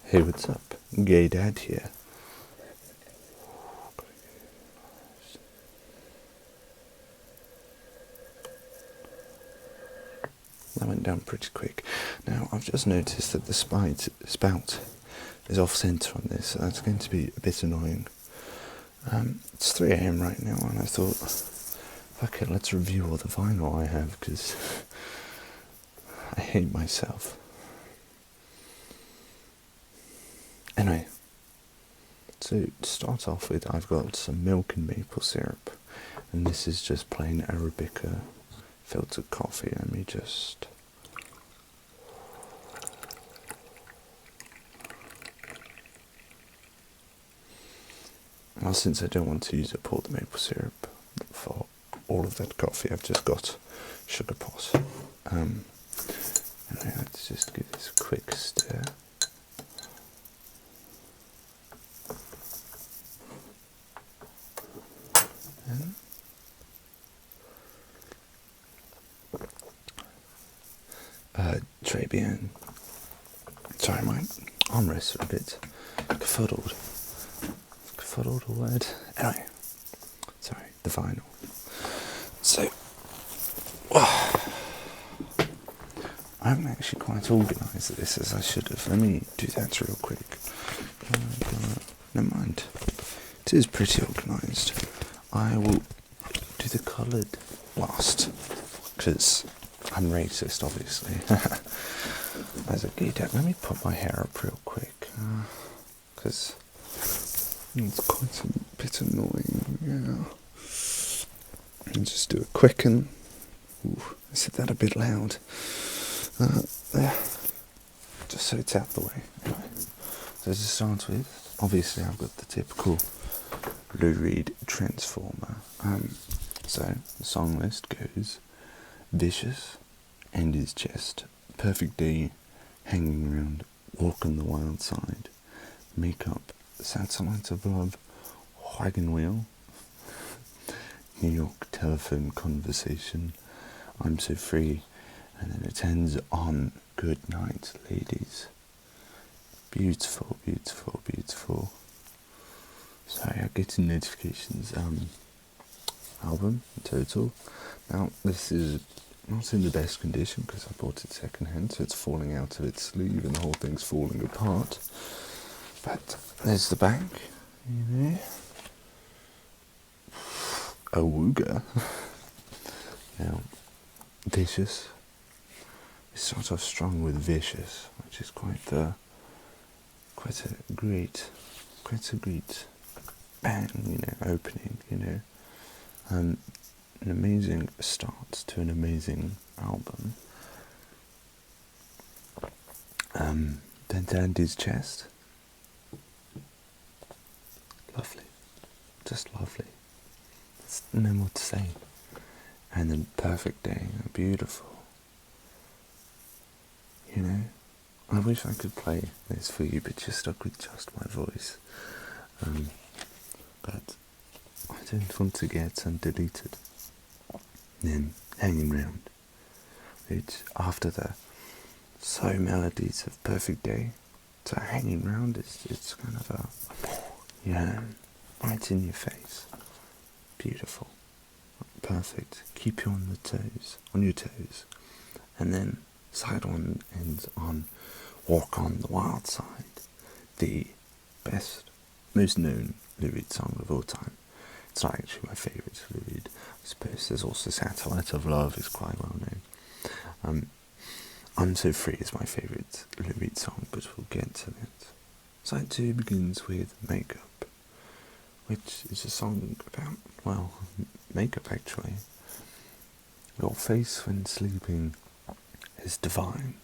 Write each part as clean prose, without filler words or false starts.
Hey, what's up? Gay Dad here. That went down pretty quick. Now, I've just noticed that the spout is off-centre on this, so that's going to be a bit annoying. It's 3 AM right now, and I thought, fuck it, let's review all the vinyl I have, because I hate myself. Anyway, so to start off with, I've got some milk and maple syrup, and this is just plain Arabica filtered coffee. Let me just... Well, since I don't want to use up all the maple syrup for all of that coffee, I've just got sugar pot. And let's just give this a quick stir. Très bien. Sorry, my armrests are a bit befuddled. Befuddled a word? Anyway, sorry, the vinyl. So, I haven't actually quite organised this as I should have. Let me do that real quick. Never mind. It is pretty organised. I will do the coloured last, because I'm racist, obviously. As a gay dad, let me put my hair up real quick, because it's quite a bit annoying, yeah. And just do a quick and... Ooh, I said that a bit loud. There. Just so it's out the way. Anyway, so to start with, obviously I've got the typical Lou Reed transformer. So the song list goes: Vicious, and His Chest, Perfect Day, Hanging Round, Walk on the Wild Side, Makeup, Satellite of Love, Wagon Wheel, New York Telephone Conversation, I'm So Free, and then it ends on Good Night, Ladies. Beautiful, beautiful, beautiful. Sorry, I get notifications. Album in total. Now, this is not in the best condition because I bought it second-hand, so it's falling out of its sleeve and the whole thing's falling apart. But there's the back, you know. Awooga. Now, Vicious. It starts off strong with Vicious, which is quite a great bang, you know, opening, you know. An amazing start to an amazing album. Then Dandy's Chest. Lovely. Just lovely. There's no more to say. And then Perfect Day. Beautiful. You know, I wish I could play this for you, but you're stuck with just my voice. But I don't want to get deleted. Then Hanging Round, which after the slow melodies of Perfect Day, so Hanging Round it's kind of a, you know, right in your face. Beautiful. Perfect. Keep you on your toes. And then side one ends on Walk on the Wild Side, the best, most known Lou Reed song of all time. It's not actually my favourite Lou Reed. I suppose there's also Satellite of Love is quite well known. I'm So Free is my favourite Lou Reed song, but we'll get to that. Side 2 begins with Makeup, which is a song about, well, makeup actually. Your face when sleeping is divine.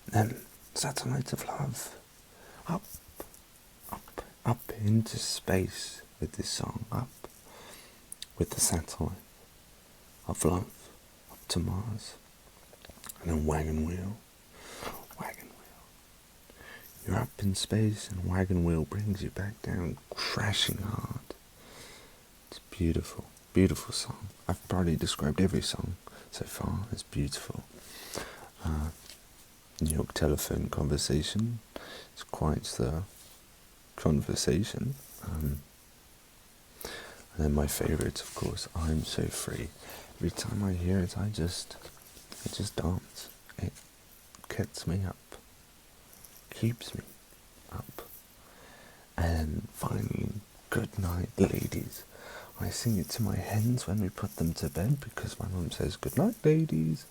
Then Satellite of Love. Up into space with this song, up with the satellite of love, up to Mars, and then Wagon Wheel. You're up in space and Wagon Wheel brings you back down, crashing hard. It's beautiful, beautiful song. I've probably described every song so far as beautiful. New York telephone conversation. It's quite the conversation. And then my favourite, of course, I'm So Free. Every time I hear it, I just dance. It gets me up, keeps me up. And finally, good night, ladies. I sing it to my hens when we put them to bed because my mum says, good night, ladies.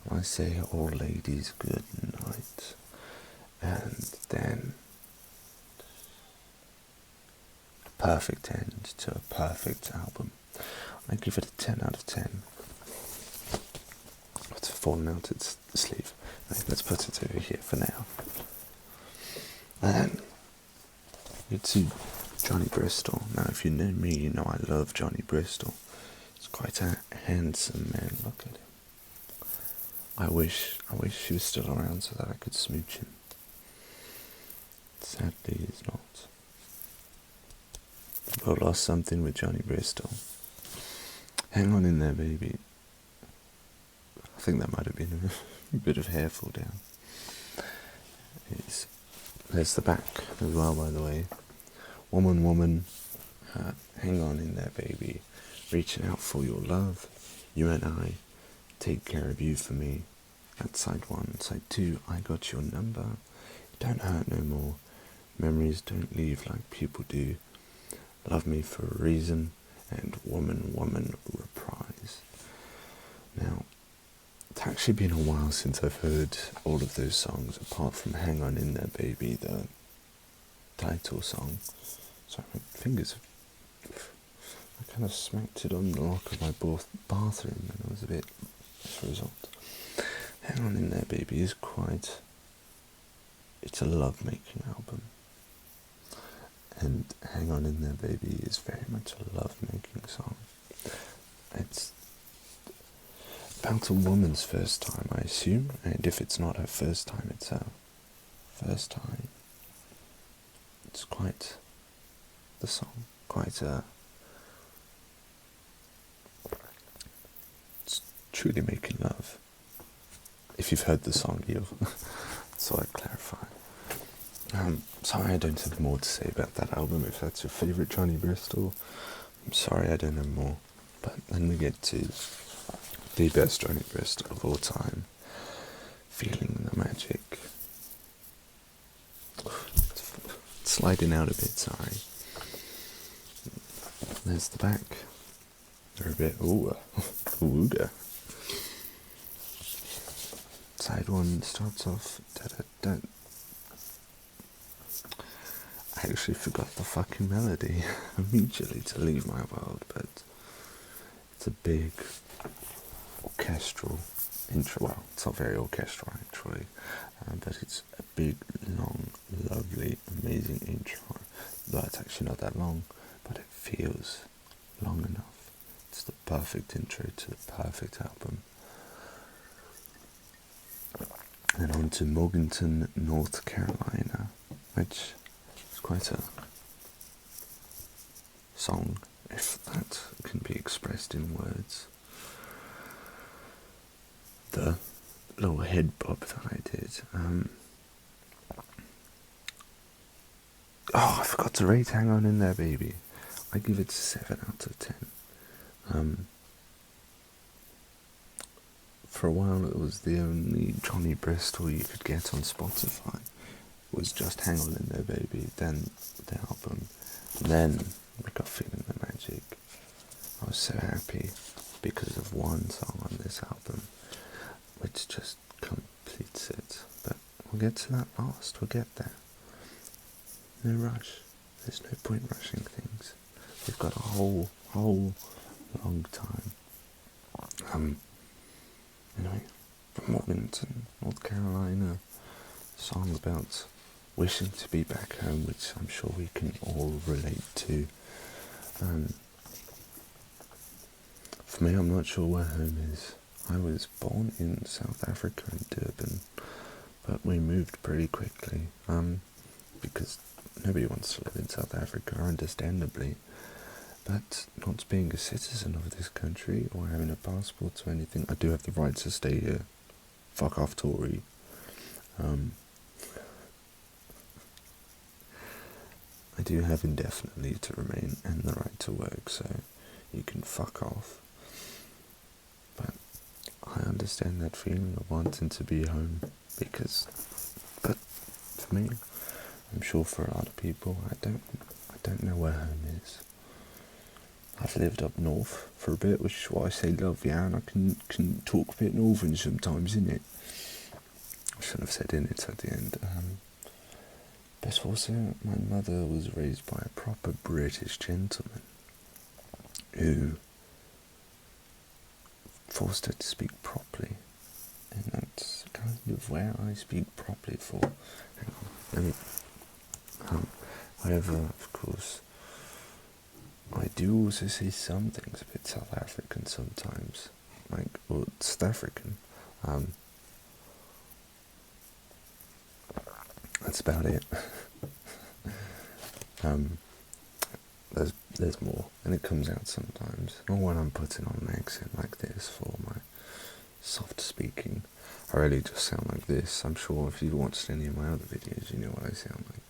And I say, all ladies, good night. And then, a perfect end to a perfect album. I give it a 10 out of 10. It's fallen out its sleeve. Right, let's put it over here for now. And it's Johnny Bristol. Now, if you know me, you know I love Johnny Bristol. He's quite a handsome man. Look at him. I wish he was still around so that I could smooch him. Sadly, he's not. I lost something with Johnny Bristol. Hang on in there, baby. I think that might have been a bit of hair fall down. There's the back as well, by the way. Woman, hang on in there, baby. Reaching out for your love. You and I take care of you for me. That's side 1. Side 2, I got your number. Don't hurt no more. Memories don't leave like people do. Love me for a reason. And woman, reprise. Now, it's actually been a while since I've heard all of those songs, apart from Hang On In There Baby, the title song. Sorry, my fingers, I kind of smacked it on the lock of my bathroom and I was a bit, as a result. Hang On In There Baby is it's a love-making album. And Hang On In There Baby is very much a love-making song. It's about a woman's first time, I assume, and if it's not her first time, it's her first time. It's quite the song, it's truly making love. If you've heard the song, you'll so I'd clarify. Sorry I don't have more to say about that album. If that's your favourite Johnny Bristol, I'm sorry I don't know more. But then we get to the best Johnny Bristol of all time, Feeling the Magic. It's sliding out a bit, sorry. There's the back. They're a bit ooga. Side 1 starts off da-da-da. I actually forgot the fucking melody immediately to leave my world, but it's a big orchestral intro. Well, it's not very orchestral actually, but it's a big, long, lovely, amazing intro. Though it's actually not that long, but it feels long enough. It's the perfect intro to the perfect album. And on to Morganton, North Carolina, which is quite a song, if that can be expressed in words. The little head bob that I did. I forgot to rate Hang On In There Baby. I give it 7 out of 10. For a while it was the only Johnny Bristol you could get on Spotify. It was just Hang On In There Baby, then the album, then I got Feeling the Magic. I was so happy because of one song on this album, which just completes it. But we'll get to that last, we'll get there. No rush. There's no point rushing things. We've got a whole long time. Anyway, from Morganton, North Carolina, song about wishing to be back home, which I'm sure we can all relate to. For me, I'm not sure where home is. I was born in South Africa, in Durban, but we moved pretty quickly, because nobody wants to live in South Africa, understandably. But not being a citizen of this country or having a passport or anything, I do have the right to stay here. Fuck off, Tory. I do have indefinite leave to remain and the right to work, so you can fuck off. But I understand that feeling of wanting to be home, but for me, I'm sure for a lot of people, I don't know where home is. I've lived up north for a bit, which is why I say love, yeah, and I can talk a bit northern sometimes, innit? I shouldn't have said innit at the end. But also, my mother was raised by a proper British gentleman who forced her to speak properly, and that's kind of where I speak properly for. Hang on, let me. However, of course, I do also say some things a bit South African sometimes, or South African. That's about it. There's more, and it comes out sometimes. Not when I'm putting on an accent like this for my soft speaking. I really just sound like this. I'm sure if you've watched any of my other videos, you know what I sound like.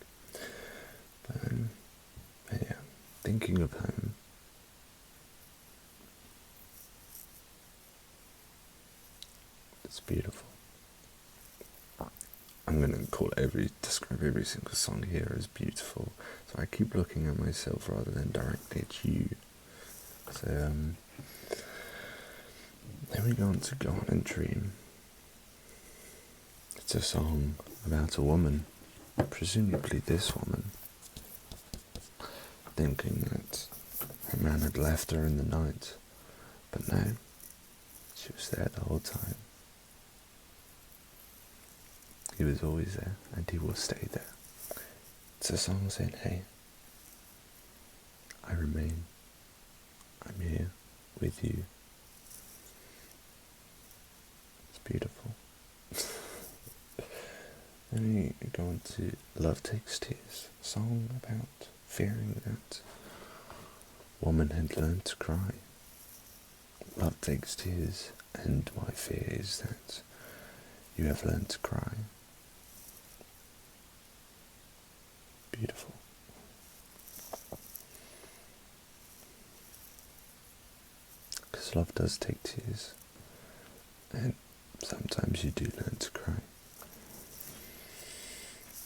But yeah, thinking of home. It's beautiful. I'm gonna describe every single song here as beautiful. So I keep looking at myself rather than directly at you. So then we go on to Go On and Dream. It's a song about a woman, presumably this woman, thinking that her man had left her in the night, but no, she was there the whole time. He was always there, and he will stay there. It's a song saying, hey, I remain, I'm here with you. It's beautiful. Then we go on to Love Takes Tears, a song about fearing that woman had learned to cry. Love takes tears, and my fear is that you have learned to cry. Beautiful. Because love does take tears, and sometimes you do learn to cry.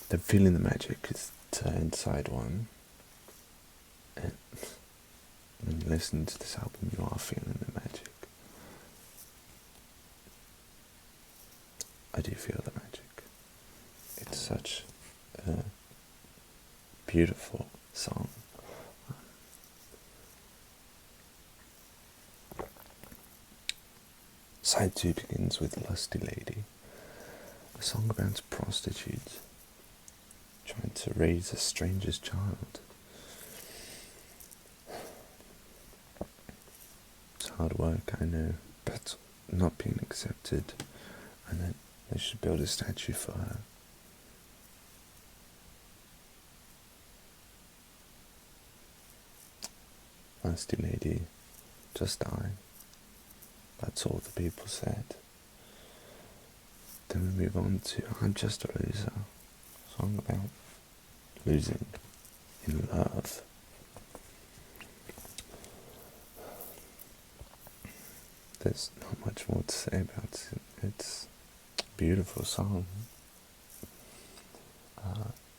The feeling the magic is inside one, and when you listen to this album, you are feeling the magic. I do feel the magic. It's such a beautiful song. Side 2 begins with Lusty Lady, a song about prostitutes trying to raise a stranger's child. It's hard work, I know, but not being accepted, and then they should build a statue for her. Lusty Lady, just die. That's all the people said. Then we move on to I'm Just a Loser, a song about losing in love. There's not much more to say about it. It's a beautiful song.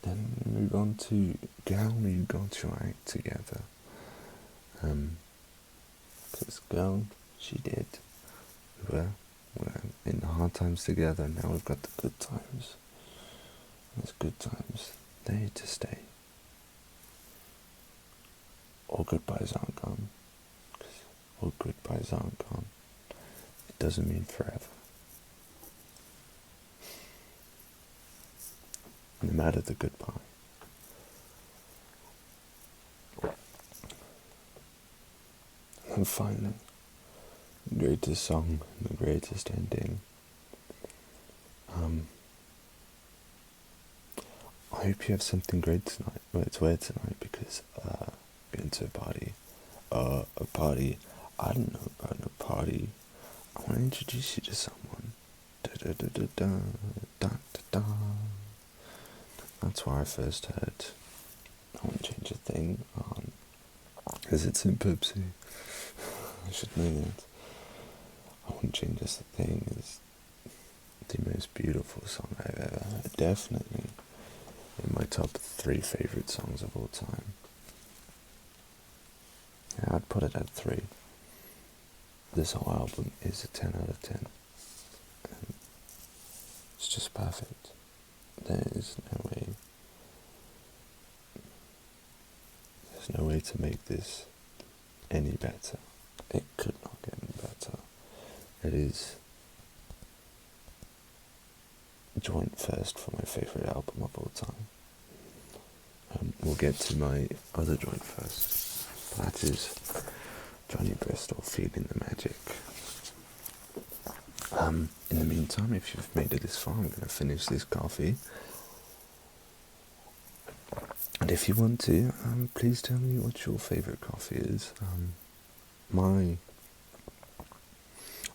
Then we move on to Girl, You Got Your Act Together. Because girl, she did. We're in the hard times together, now we've got the good times. Those good times, they're here to stay. All goodbyes aren't gone. All goodbyes aren't gone. It doesn't mean forever. No matter the goodbye. And finally, the greatest song, the greatest ending. I hope you have something great tonight. Well, it's weird tonight because going to a party. I don't know about a party. I want to introduce you to someone. Da da da da da da da That's where I first heard I Won't Change a Thing on, because it's in Pepsi. I should know that. I Won't Change a Thing is the most beautiful song I've ever heard. Definitely in my top 3 favourite songs of all time. Yeah, I'd put it at 3. This whole album is a 10 out of 10. It's just perfect. There is no way. There's no way to make this any better. It could not get any better. It is joint first for my favourite album of all time. We'll get to my other joint first. That is Johnny Bristol, Feeling the Magic. In the meantime, if you've made it this far, I'm going to finish this coffee. And if you want to, please tell me what your favourite coffee is. I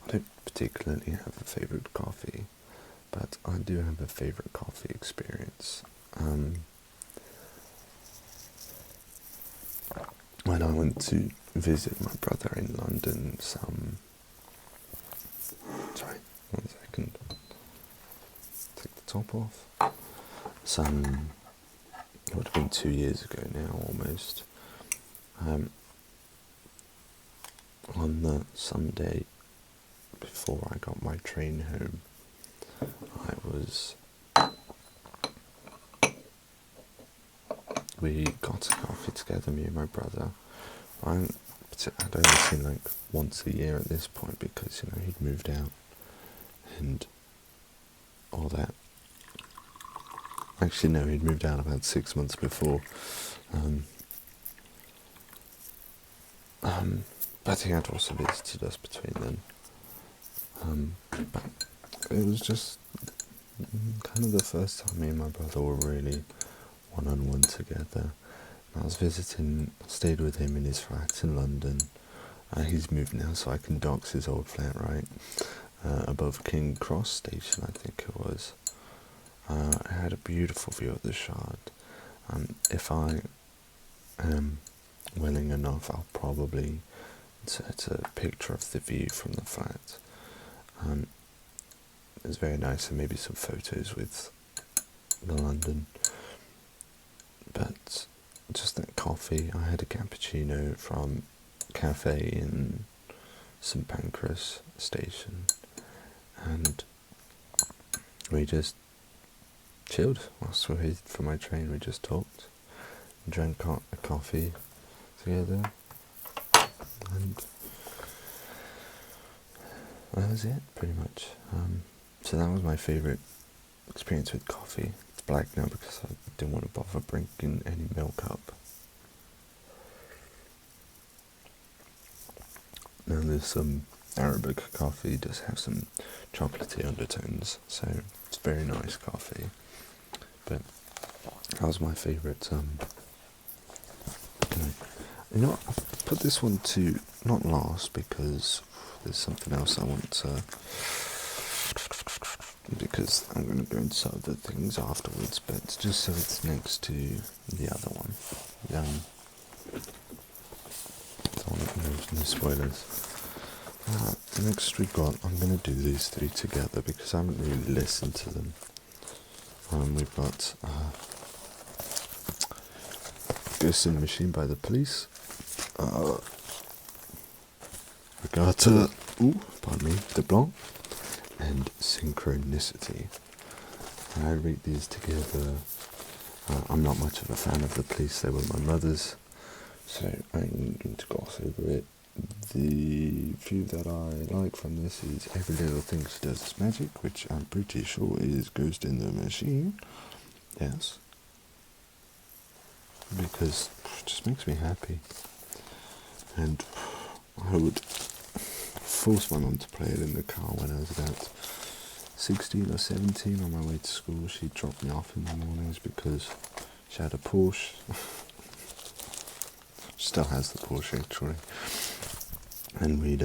don't particularly have a favourite coffee, but I do have a favourite coffee experience. When I went to visit my brother in London sorry, 1 second, take the top off, it would have been 2 years ago now, almost, on the Sunday before I got my train home, we got a coffee together, me and my brother. I'd only seen like once a year at this point because, he'd moved out and all that. Actually, no, he'd moved out about 6 months before. But he had also visited us between then. But it was just kind of the first time me and my brother were really one-on-one together. I was stayed with him in his flat in London. He's moved now, so I can dox his old flat, right? Above King Cross Station, I think it was. I had a beautiful view of the Shard. If I am willing enough, I'll probably insert a picture of the view from the flat. It was very nice, and maybe some photos with the London. But just that coffee, I had a cappuccino from cafe in St Pancras Station, and we just chilled whilst we waited for my train. We just talked, drank a coffee together, and that was it, pretty much. So that was my favourite experience with coffee. It's black now because I didn't want to bother bringing any milk up. Now this Arabic coffee does have some chocolatey undertones, so it's very nice coffee. But that was my favourite. I put this one to not last because there's something else I want to. Because I'm going to go into some other things afterwards, but just so it's next to the other one. No spoilers. Next I'm going to do these 3 together because I haven't really listened to them. We've got Ghost in the Machine by the Police. We got, De Blanc. And Synchronicity. I read these together. I'm not much of a fan of the Police, they were my mother's, so I'm going to gloss over it. The few that I like from this is Every Little Thing She Does Is Magic, which I'm pretty sure is Ghost in the Machine. Yes. Because it just makes me happy. And I would forced my mum to play it in the car when I was about 16 or 17 on my way to school. She dropped me off in the mornings because she had a Porsche. She still has the Porsche actually. And we'd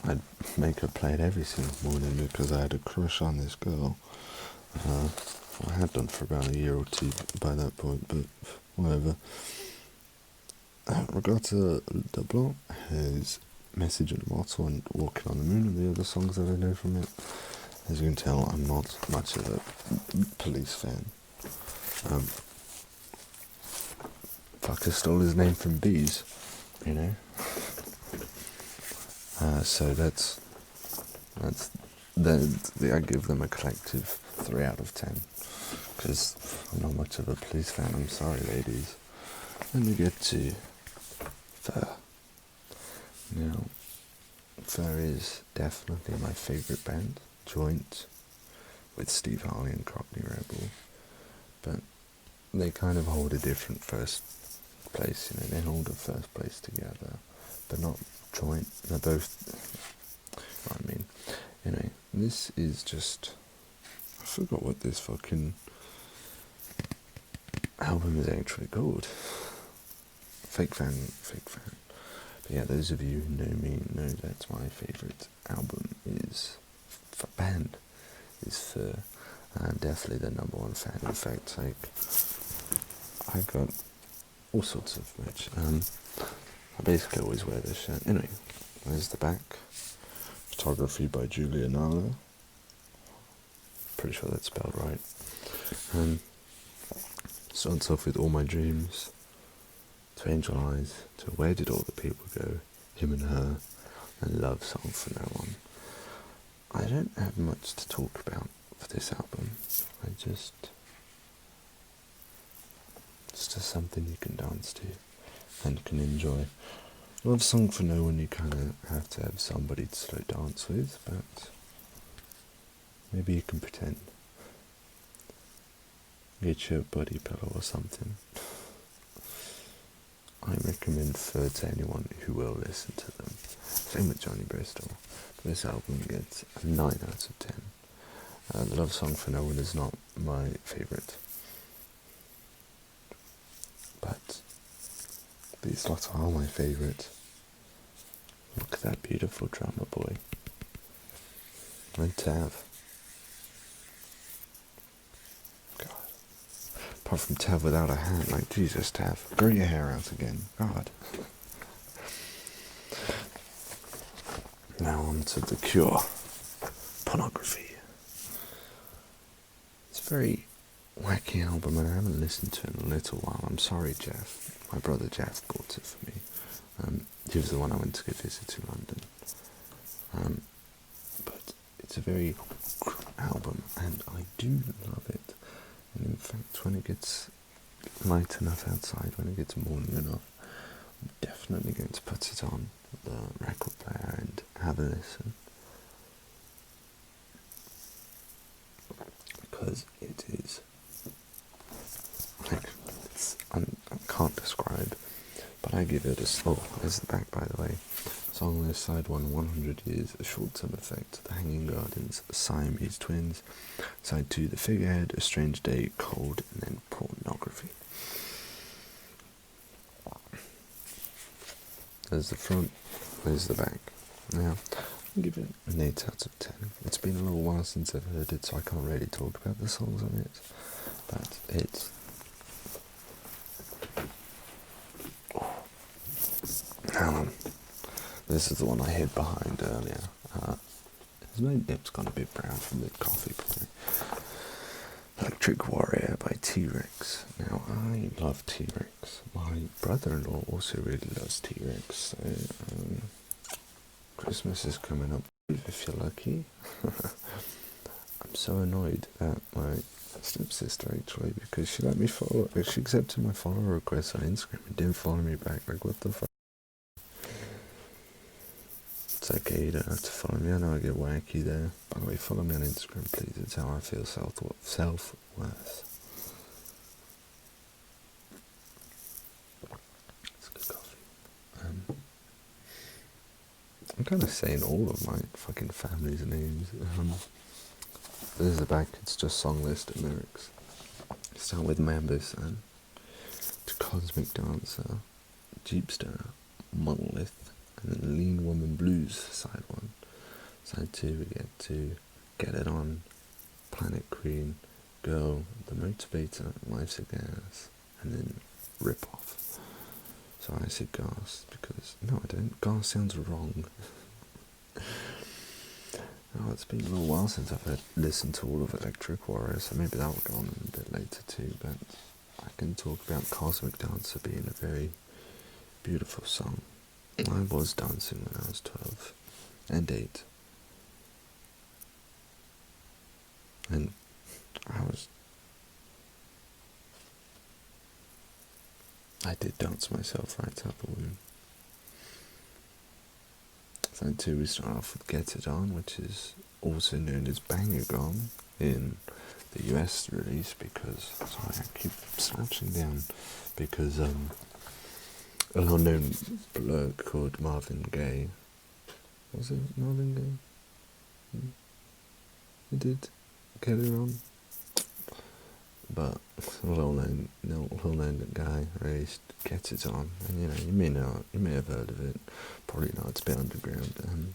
I'd make her play it every single morning because I had a crush on this girl. I had done for about a year or two by that point, but whatever. Regard to Double, his Message in a Bottle and Walking on the Moon and the other songs that I know from it. As you can tell, I'm not much of a Police fan. Fucker stole his name from bees, you know. So that's I give them a collective 3 out of 10 because I'm not much of a Police fan. I'm sorry, ladies. Then we get to Fur. Now, Fur is definitely my favourite band, joint with Steve Harley and Cockney Rebel, but they kind of hold a different first place, you know, they hold a first place together, but not joint. They're both, I mean, you know, this is just, I forgot what this fucking album is actually called. Fake fan. But yeah, those of you who know me know that's my favourite album is, band, is Fur. I'm definitely the number one fan. In fact, like, I got all sorts of merch. I basically always wear this shirt. Anyway, there's the back. Photography by Julianala. Pretty sure that's spelled right. Starts off with All My Dreams, to Angel Eyes, to Where Did All the People Go, Him and Her, and Love Song for No One. I don't have much to talk about for this album. It's just something you can dance to and can enjoy. Love Song for No One, you kind of have to have somebody to slow dance with, but maybe you can pretend. Get your buddy pillow or something. I recommend Fur to anyone who will listen to them. Same with Johnny Bristol. This album gets a 9 out of 10. The Love Song for No One is not my favourite, but these lots are my favourite. Look at that beautiful drummer boy. And Tav. God. Apart from Tav without a hat, like, Jesus, Tav, grow your hair out again. God. Now on to The Cure. Pornography. It's a very wacky album and I haven't listened to it in a little while. I'm sorry, Jeff. My brother Jeff bought it for me. He was the one I went to go visit in London. But it's a very good album and I do love it. And in fact, when it gets light enough outside, when it gets morning enough, I'm definitely going to put it on the record player and have a listen. Because it is, like, I can't describe, but I give it a, oh, there's the back by the way. Song list, side 1, 100 Years, A Short-Term Effect, The Hanging Gardens, Siamese Twins, side 2, The Figurehead, A Strange Day, Cold, and then Pornography. There's the front, there's the back. Now, I'll give it an 8 out of 10. It's been a little while since I've heard it, so I can't really talk about the songs on it, but it's... Oh. This is the one I hid behind earlier. My nip's gone a bit brown from the coffee, probably. Electric Warrior by T-Rex. Now, I love T-Rex. My brother-in-law also really loves T-Rex, so Christmas is coming up, if you're lucky. I'm so annoyed at my stepsister, actually, because she let me follow, she accepted my follow request on Instagram and didn't follow me back. Like, what the fuck? It's okay, you don't have to follow me. I know I get wacky there. By the way, follow me on Instagram, please. It's how I feel self-worth. It's good coffee. I'm kind of saying all of my fucking family's names. This is the back. It's just song list and lyrics. Start with Members and to Cosmic Dancer, Jeepster, Monolith, And then Lean Woman Blues, side 1. Side 2 we get to Get It On, Planet Queen, Girl, The Motivator, Life's a Gas, and then Rip Off. So I said Gas because, no I don't, Gas sounds wrong. Oh, it's been a little while since I've listened to all of Electric Warrior, so maybe that will go on a bit later too, but I can talk about Cosmic Dancer being a very beautiful song. I was dancing when I was 12 and 8. And I did dance myself right out the womb. Side 2 we start off with Get It On, which is also known as Banger Gone in the US release because, sorry I keep slouching down, because a well-known bloke called Marvin Gaye, was it Marvin Gaye? He did Get It On, but a well-known guy released Get It On, and you may have heard of it, probably not, it's a bit underground, and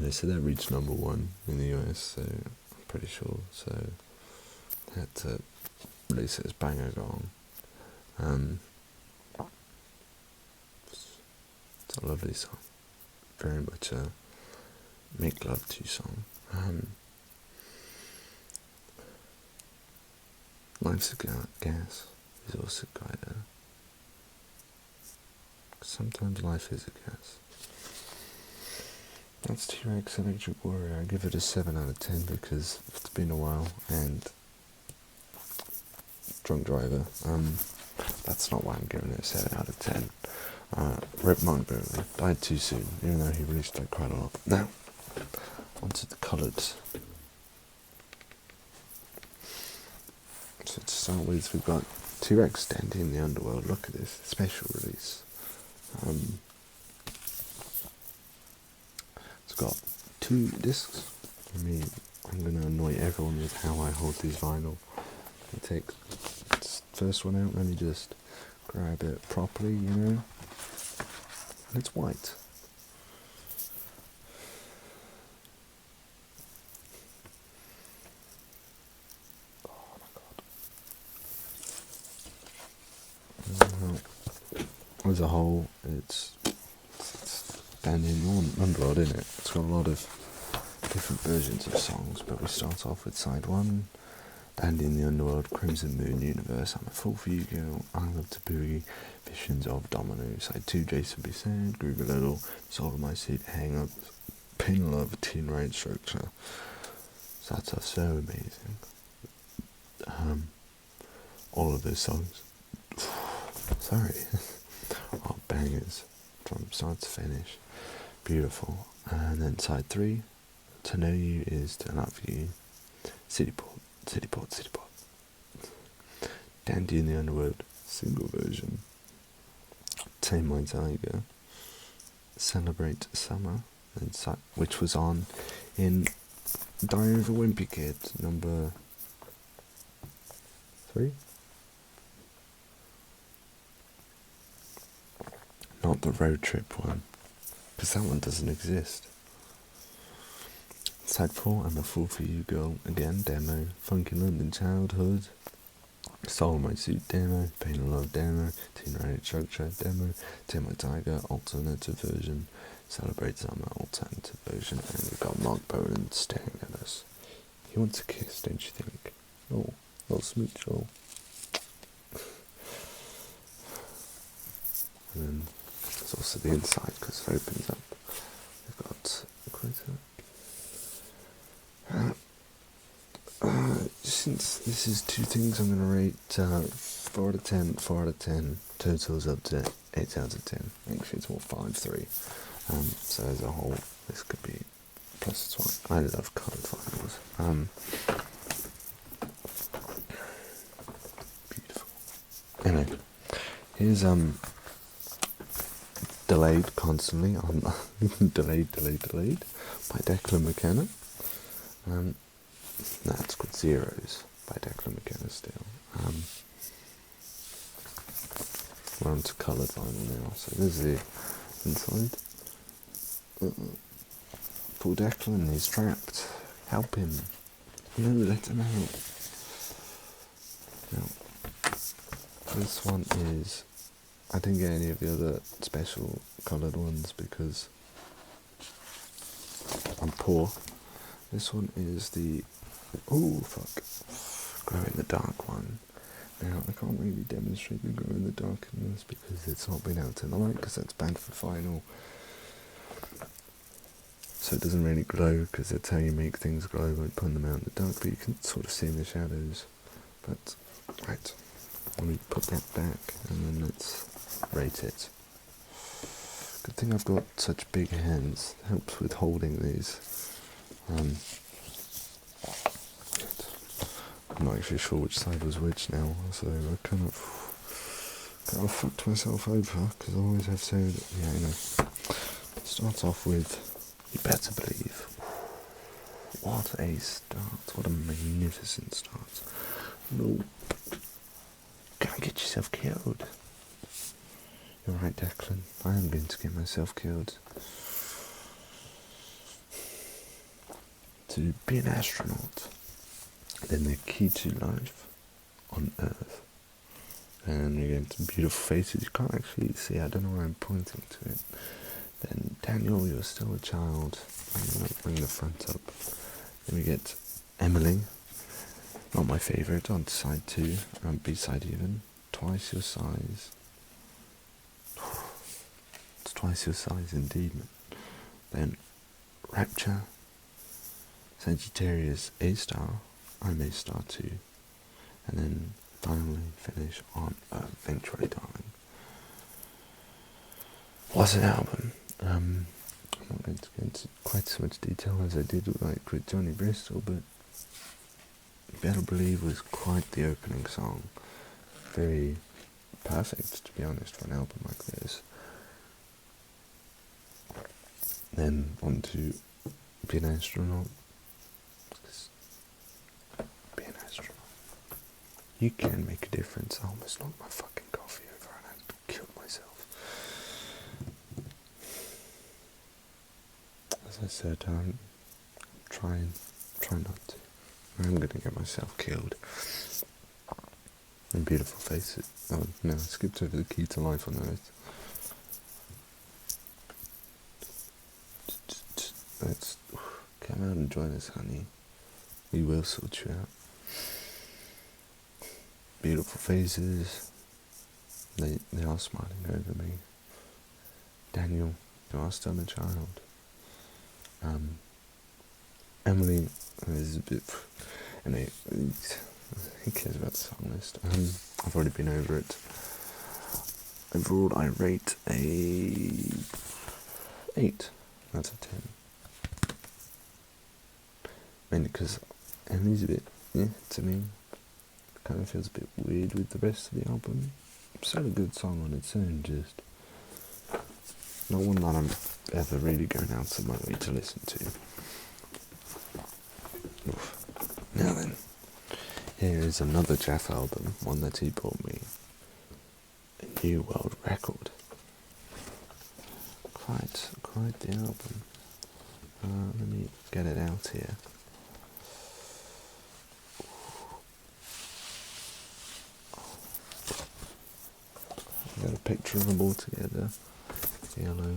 they said that reached #1 in the US, so I'm pretty sure, so they had to release it as Banger Gone. It's a lovely song, very much a make love to song. Life's a Gas is also quite a, sometimes life is a gas. That's T-Rex Electric Warrior. I give it a 7 out of 10 because it's been a while, and Drunk Driver, that's not why I'm giving it a 7 out of 10. Rip Mark Burnley died too soon, even though he released like quite a lot. Now, onto the coloured. So to start with, we've got T-Rex Dandy in the Underworld. Look at this special release. It's got 2 discs. I'm going to annoy everyone with how I hold these vinyl. I'll take this first one out, let me just grab it properly, and it's white. Oh my god. As a whole, it's Dandy in the Underworld, isn't it? It's got a lot of different versions of songs, but we start off with side 1, Dandy in the Underworld, Crimson Moon Universe, I'm a Fool for You Girl, I Love to Boogie, Visions of Domino, side 2, Jason B. Sad, Groove a Little, Soul of My Seat, Hang Up, Pain Love, Teen Rage Structure. So that's so amazing. All of those songs, sorry, are bangers from start to finish. Beautiful. And then side 3, To Know You Is to Love You, City Port. Dandy in the Underworld, single version. Tame My Tiger, Celebrate Summer, and which was on in Diary of a Wimpy Kid, number 3? Not the road trip one, because that one doesn't exist. Side 4, I'm a Fool for You Girl, again, demo. Funky London Childhood, Soul in My Suit demo, Pain and Love demo, Teen Rage Structure demo, Tame My Tiger alternative version, Celebrate Summer alternative version, and we've got Mark Bolan staring at us. He wants a kiss, don't you think? Oh, little smooch, oh. And then there's also the inside, because it opens up. We've got quite a... since this is 2 things, I'm going to rate 4 out of 10, 4 out of 10, totals up to 8 out of 10. Actually, it's more 5-3. So as a whole, this could be plus it's white. I love coloured vinyls. Beautiful. Anyway, here's Delayed Constantly on Delayed by Declan McKenna. It's called Zeros by Declan McKenna still. We're on to coloured vinyl now. So this is inside. Poor Declan, he's trapped. Help him. No, let him out. Now, this one is... I didn't get any of the other special coloured ones because I'm poor. This one is the... Oh, fuck. Glow in the dark one. Now, I can't really demonstrate the glow in the dark in this because it's not been out in the light because that's banned for final. So it doesn't really glow because that's how you make things glow by putting them out in the dark, but you can sort of see in the shadows. But, right, let me put that back and then let's rate it. Good thing I've got such big hands, it helps with holding these. I'm not actually sure which side was which now, so I kind of fucked myself over because I always have to, yeah, you know. It starts off with, you better believe. What a start, what a magnificent start. No, can't get yourself killed. You're right, Declan, I am going to get myself killed. To be an astronaut. Then the key to life on Earth. And we get some beautiful faces. You can't actually see, I don't know why I'm pointing to it. Then Daniel, you're still a child. I'm going to bring the front up. Then we get Emily. Not my favourite, on side 2. B-side even. Twice your size. It's twice your size indeed. Then Rapture. Sagittarius A-star. I'm A-star too. And then finally finish on Eventually Darling. Was an album. I'm not going to go into quite so much detail as I did with Johnny Bristol, but you better believe was quite the opening song. Very perfect, to be honest, for an album like this. Then on to Be an Astronaut. Be an astronaut. You can make a difference. I almost knocked my fucking coffee over and I killed myself. As I said, try not to. I'm going to get myself killed. And beautiful faces. Oh no, I skipped over the key to life on Earth. Let's come out and join us, honey. We will sort you out. Beautiful faces. They are smiling over me. Daniel, you are still a child. Emily is a bit... Anyway, who cares about the song list? I've already been over it. Overall, I rate a 8 out of 10. Mainly because Emily's a bit, to me. Kind of feels a bit weird with the rest of the album. Still a good song on its own, just not one that I'm ever really going out of my way to listen to. Oof. Now then, here is another Jeff album, one that he bought me. A New World Record. Quite the album. Let me get it out here. I got a picture of them all together. E.L.O.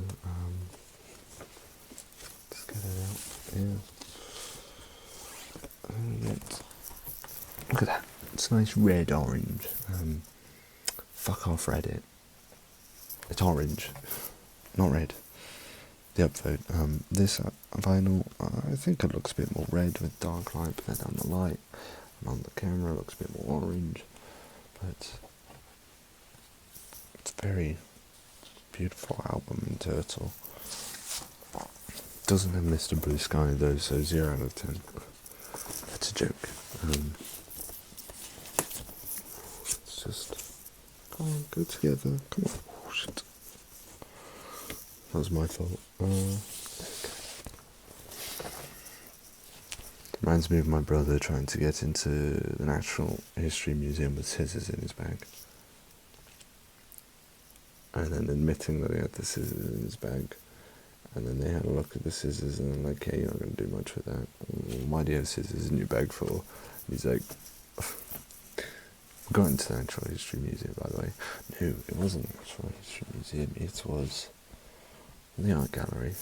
Let's get it out. Yeah. Look at that. It's nice red orange. Fuck off Reddit. It's orange, not red. The upvote. This vinyl, I think it looks a bit more red with dark light, but then on the light and on the camera it looks a bit more orange. But it's a very beautiful album in total. Doesn't have Mr. Blue Sky though, so 0 out of 10. That's a joke. Let's just go together. Come on. Oh, shit. That was my fault. Reminds me of my brother trying to get into the Natural History Museum with scissors in his bag. and then admitting that he had the scissors in his bag. And then they had a look at the scissors and they're like, hey, you're not going to do much with that. Why do you have scissors in your bag for? And he's like, we got into the Natural History Museum, by the way. No, it wasn't the Natural History Museum, it was the art gallery.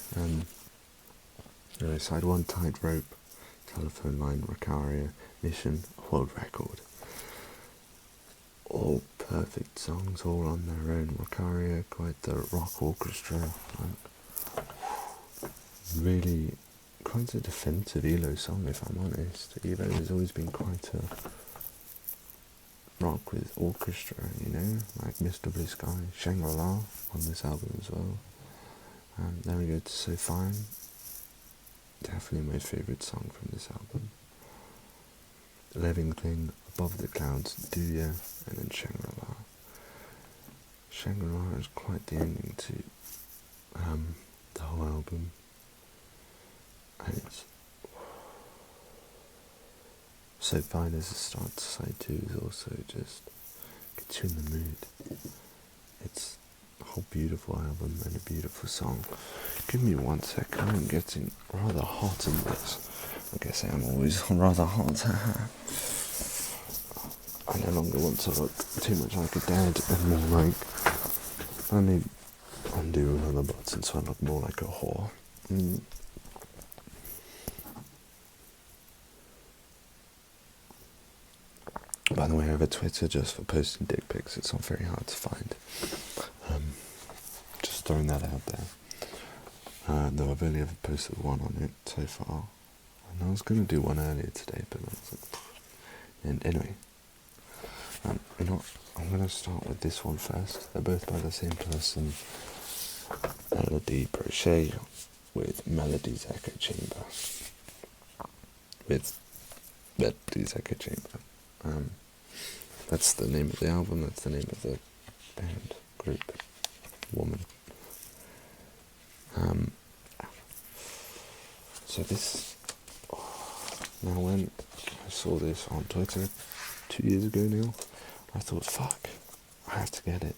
So I had one tightrope, telephone line, Rocaria, mission, world record. All perfect songs, all on their own. Rocaria, quite the rock orchestra. Really quite a definitive E.L.O song, if I'm honest. E.L.O has always been quite a rock with orchestra, you know, like Mr. Blue Sky, Shangri-La on this album as well. Then we go to So Fine, definitely my favourite song from this album. Living Thing, Above the Clouds, Do Ya, and then Shangri-La. Shangri-La is quite the ending to the whole album. And it's So Fine as a start to side 2 is also just gets you in the mood. It's a whole beautiful album and a beautiful song. Give me 1 second, I'm getting rather hot in this. I guess I'm always rather hot. I no longer want to look too much like a dad and more like, let me undo another button so I look more like a whore. By the way, I have a Twitter just for posting dick pics. It's not very hard to find. Just throwing that out there. Though I've only ever posted one on it so far. And I was going to do one earlier today, but I was like... And anyway. You know what? I'm going to start with this one first. They're both by the same person. Melody Brochet with Melody's Echo Chamber. With Melody's Echo Chamber. That's the name of the album, that's the name of the band, group, woman. So this, now when I saw this on Twitter 2 years ago now, I thought, fuck, I have to get it.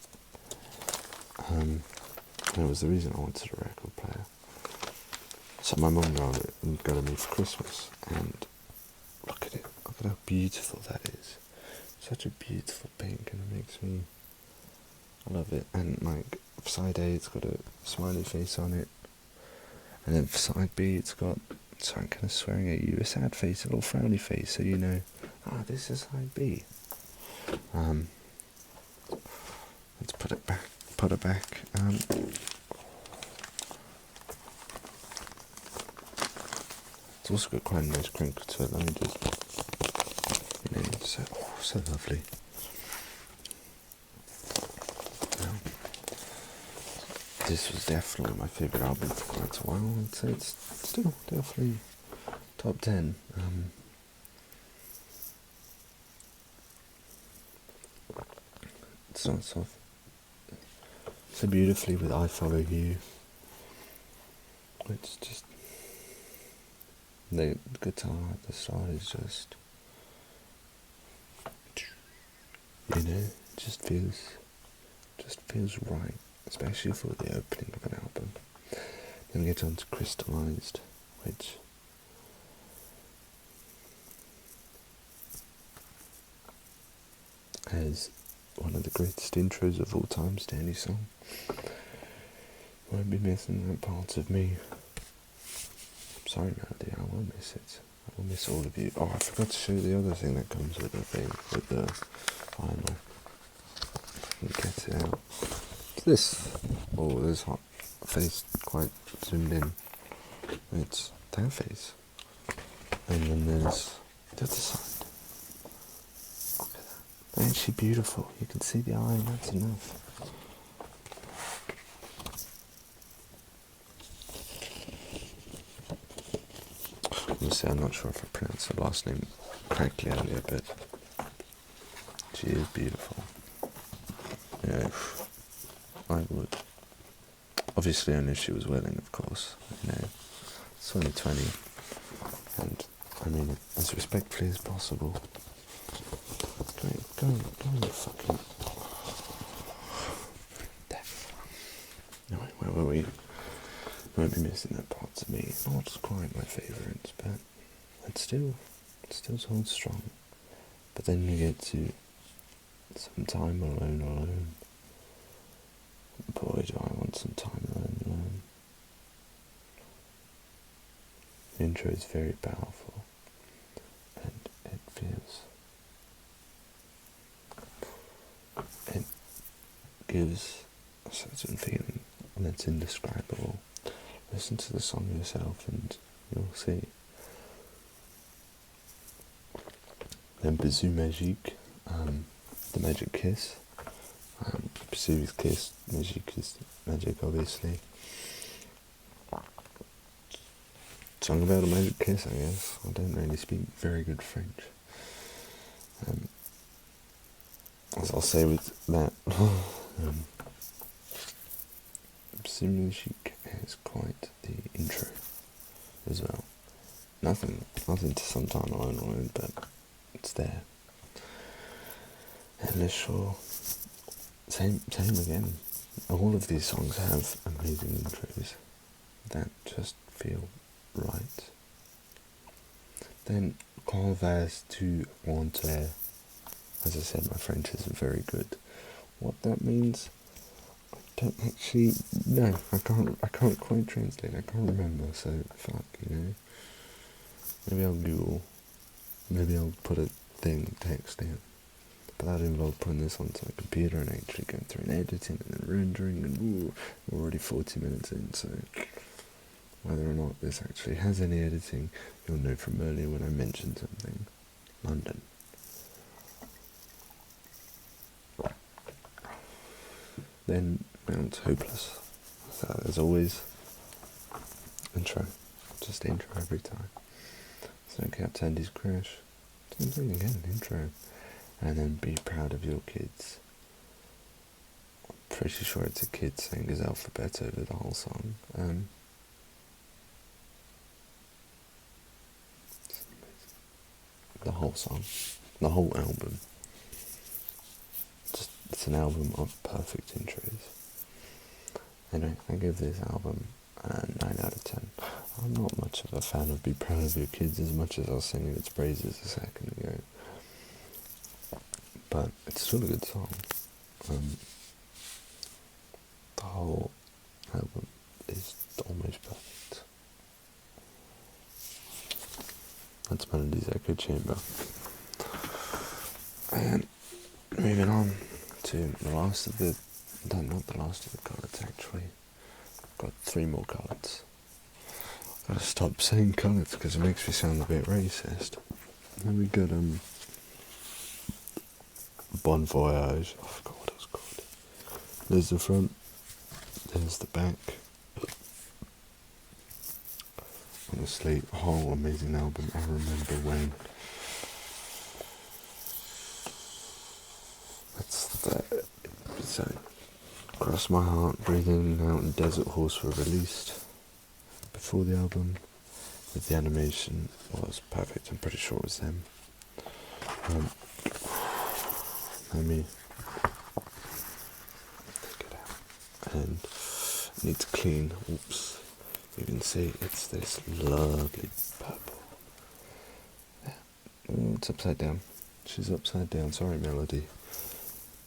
And it was the reason I wanted a record player. So my mum got it me for Christmas, and look at it, look at how beautiful that is. Such a beautiful pink, and it makes me, I love it. And like, for side A it's got a smiley face on it, and then for side B it's got, so I'm kind of swearing at you, a sad face, a little frowny face, so you know, this is side B. Let's put it back, it's also got quite a nice crinkle to it, let me just, you know, so lovely. Yeah. This was definitely my favourite album for quite a while. I'd say it's still definitely top 10. It starts off so beautifully with I Follow You. It's just, the guitar at the start is just, you know, it just feels right, especially for the opening of an album. Then we get on to Crystallized, which has one of the greatest intros of all time to any song. Won't be missing that part of me. Sorry, Melody, I will miss it. I will miss all of you. Oh, I forgot to show you the other thing that comes with the thing, with the vinyl. Get it out. This. Oh, this hot face quite zoomed in. It's that face. And then there's the other side. Look at that. They're actually beautiful. You can see the eye, and that's enough. Honestly, I'm not sure if I pronounced her last name correctly earlier, but she is beautiful. Yeah, I would. Obviously, only if she was willing, of course. You know, it's 2020, and I mean it as respectfully as possible. Go fucking. won't be missing that part to me. Not quite my favourite, but it still holds strong. But then you get to some time alone. Boy, do I want some time alone. The intro is very powerful, and it gives a certain feeling, and it's indescribable. Listen to the song yourself and you'll see. Then Bisou Magique, the magic kiss. Bisou is kiss, magique is magic, obviously. Song about a magic kiss, I guess. I don't really speak very good French. As I'll say with that, Bisou Magique has quite the intro as well. Nothing to some time alone, but it's there. And Lishore, same again. All of these songs have amazing intros that just feel right. Then Converse to Wanter. As I said, my French isn't very good. What that means, I don't actually know. I can't quite translate. I can't remember. So fuck, Maybe I'll Google. Maybe I'll put a text in. But that involves putting this onto my computer and actually going through and editing and then rendering, and we're already 40 minutes in, so whether or not this actually has any editing, you'll know from earlier when I mentioned something. London. Then Mount Hopeless. So as always, intro. Just intro every time. So Captain Andy's Crash. Same thing again, intro. And then Be Proud of Your Kids. I'm pretty sure it's a kid saying his alphabet over the whole song. The whole song. The whole album. It's an album of perfect intros. Anyway, I give this album a 9 out of 10. I'm not much of a fan of Be Proud of Your Kids as much as I was singing its praises a second ago. But it's still a good song. The whole album is almost perfect. That's Melody's Echo Chamber. And moving on to the last of the... No, not the last of the colours, actually. I've got 3 more colours. I've got to stop saying colours because it makes me sound a bit racist. Then we got Bon Voyage. I forgot what it was called. There's the front. There's the back. Honestly, whole amazing album. I remember when. So, Cross My Heart, Breathing Out and Desert Horse were released before the album. With the animation was perfect. I'm pretty sure it was them. Let me take it out. And I need to clean. Oops. You can see it's this lovely purple. Yeah. Oh, it's upside down. She's upside down. Sorry, Melody.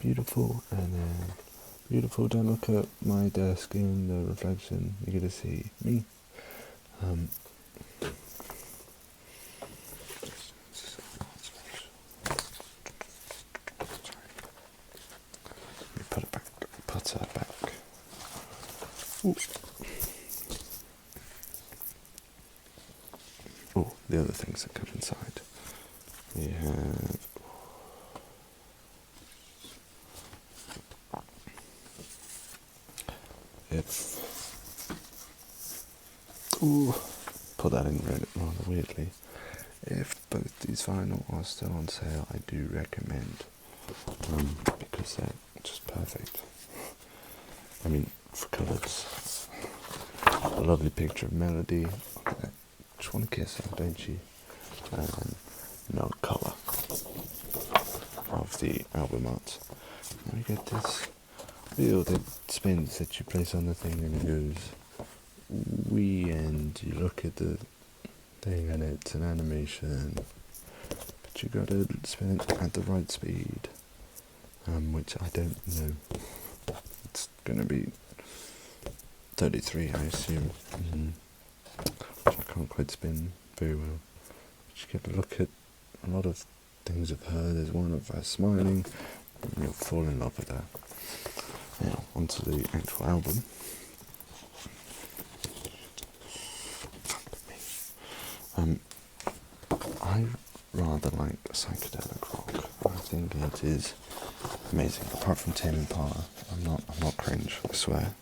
Beautiful, and then beautiful. Don't look at my desk in the reflection. You're gonna see me. Put her back. Ooh. Oh, the other things that come inside. We have put that in rather weirdly. If both these vinyl are still on sale, I do recommend, because they're just perfect. I mean, for colours, a lovely picture of Melody. Just want to kiss her, don't you? And no colour of the album art. Now you get this wheel that spins that you place on the thing and it goes free and you look at the thing and it's an animation, but you gotta spin it at the right speed, which I don't know. It's gonna be 33, I assume, which I can't quite spin very well. But you get to look at a lot of things of her. There's one of her smiling, and you'll fall in love with her. Now, onto the actual album. I rather like psychedelic rock. I think it is amazing. Apart from Tame Impala, I'm not cringe, I swear.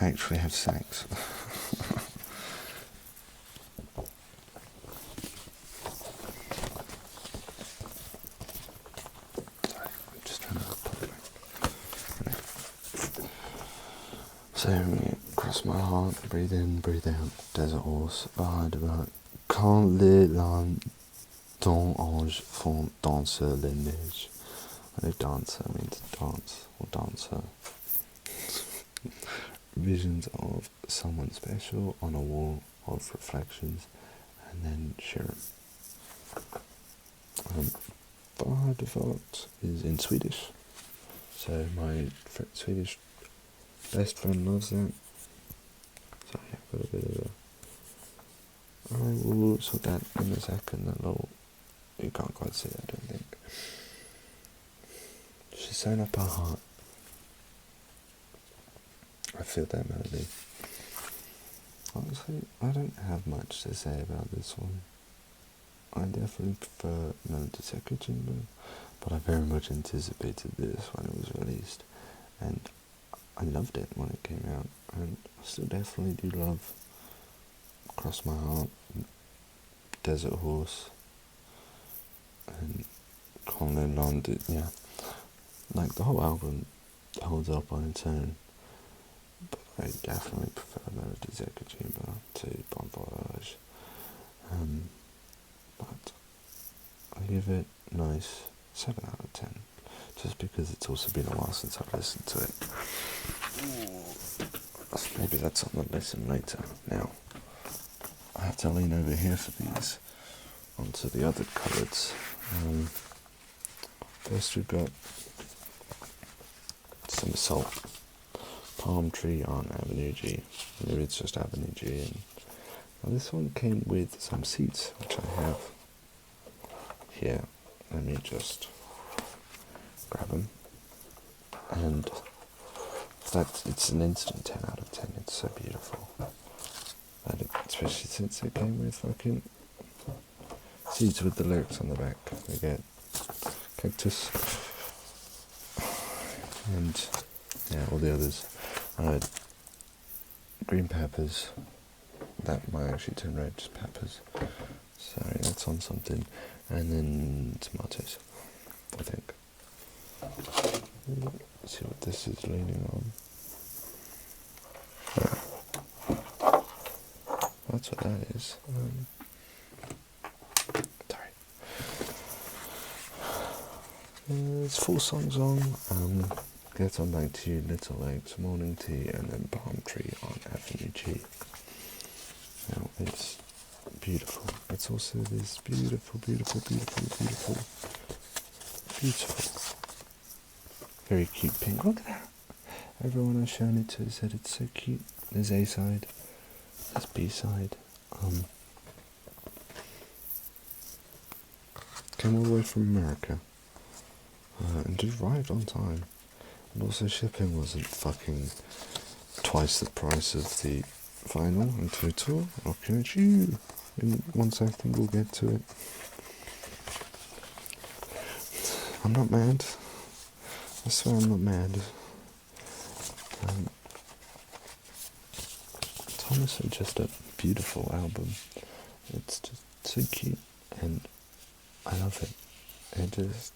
I actually have sex. Sorry, I'm just trying to put it back. So, cross my heart, breathe in, breathe out, desert horse, quand les lames d'un ange font danser les neiges. I know dancer means dance or dancer. Visions of someone special on a wall of reflections, and then share. By default is in Swedish, so my Swedish best friend loves that. Sorry, I've got a bit of a... I will sort that in a second. You can't quite see it, I don't think. She's sewn up her heart. I feel that melody. Honestly, I don't have much to say about this one. I definitely prefer Melody Second Chamber, but I very much anticipated this when it was released, and I loved it when it came out, and I still definitely do love Cross My Heart, Desert Horse, and Colin London. Yeah, like the whole album holds up on its own, but I definitely prefer Melody Second Chamber to Voyage. But I give it nice 7 out of 10, just because it's also been a while since I've listened to it. Maybe that's on the listen later. Now, I have to lean over here for these, onto the other cupboards. First we've got some salt, palm tree on Avenue G. Maybe it's just Avenue G. And now this one came with some seeds, which I have here. Let me just grab them. And it's an instant 10 out of 10. It's so beautiful. And especially since it came with fucking seeds with the lyrics on the back. We get cactus and yeah, all the others. Green peppers. That might actually turn red, just peppers. Sorry, that's on something. And then tomatoes, I think. Let's see what this is leaning on. That's what that is. Sorry. There's 4 songs on. Get On Back to You, Little Eggs, Morning Tea, and then Palm Tree on Avenue G. Now, it's beautiful. It's also this beautiful, very cute pink. Look at that. Everyone I've shown it to said it's so cute. There's A side, there's B side. Came all the way from America, and it arrived on time. And also shipping wasn't fucking twice the price of the vinyl and total. Looking at you. In 1 second we'll get to it. I'm not mad. I swear I'm not mad. It's honestly just a beautiful album. It's just so cute and I love it. It just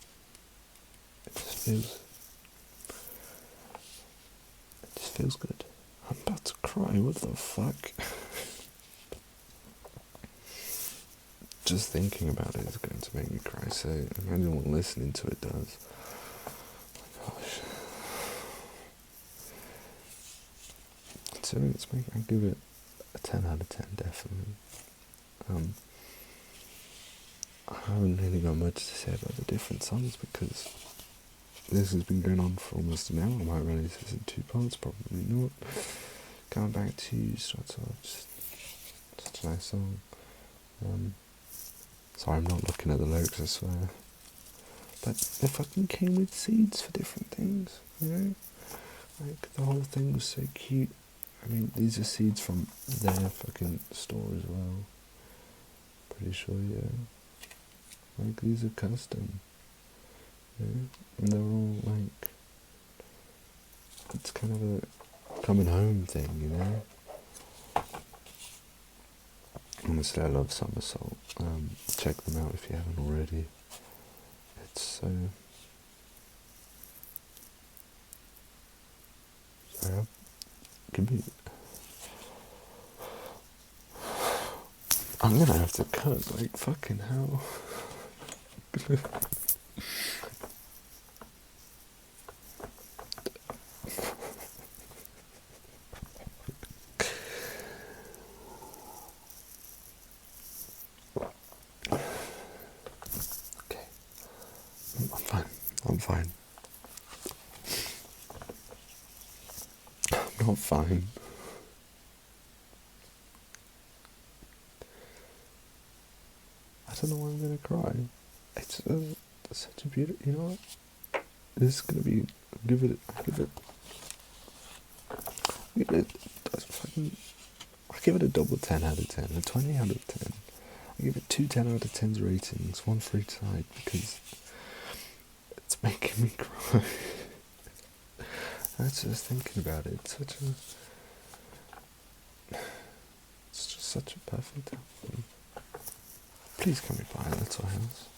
feels good. I'm about to cry, what the fuck? Just thinking about it is going to make me cry, so imagine what listening to it does. Oh my gosh. So I give it a 10 out of 10, definitely. I haven't really got much to say about the different songs because this has been going on for almost an hour. I might release this in 2 parts, probably not. Going back to you, starts off just such a nice song. Sorry, I'm not looking at the lyrics, I swear. But they fucking came with seeds for different things, you know? Like, the whole thing was so cute. I mean, these are seeds from their fucking store as well. Pretty sure, yeah. Like, these are custom. Yeah? And they're all, like, it's kind of a coming home thing, you know? Honestly, I love Somersault. Check them out if you haven't already. It's so... Sorry, give me... I'm gonna have to cut, like, fucking hell. Okay. I'm fine. I'm not fine. I don't know why I'm gonna cry. It's such a beautiful, you know what? This is gonna be, I give it a double 10 out of 10, a 20 out of 10. I give it 2 10 out of 10s ratings, one for each side, because it's making me cry. I was just thinking about it. It's just such a perfect album. Please come and buy it, that's all else.